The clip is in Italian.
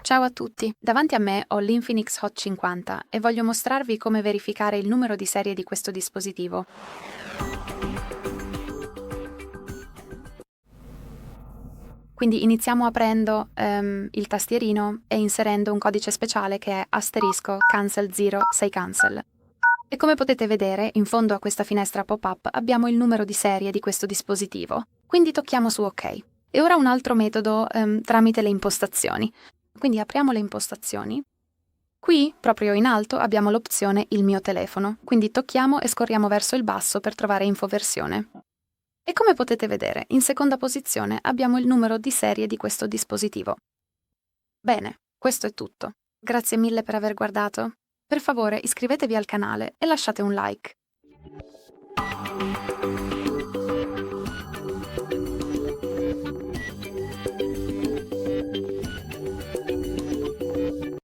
Ciao a tutti, davanti a me ho l'INFINIX Hot 50 e voglio mostrarvi come verificare il numero di serie di questo dispositivo. Quindi iniziamo aprendo il tastierino e inserendo un codice speciale che è asterisco cancel 0 6 cancel. E come potete vedere, in fondo a questa finestra pop-up abbiamo il numero di serie di questo dispositivo. Quindi tocchiamo su OK. E ora un altro metodo tramite le impostazioni. Quindi apriamo le impostazioni. Qui, proprio in alto, abbiamo l'opzione Il mio telefono, quindi tocchiamo e scorriamo verso il basso per trovare Info-versione. E come potete vedere, in seconda posizione abbiamo il numero di serie di questo dispositivo. Bene, questo è tutto. Grazie mille per aver guardato. Per favore iscrivetevi al canale e lasciate un like.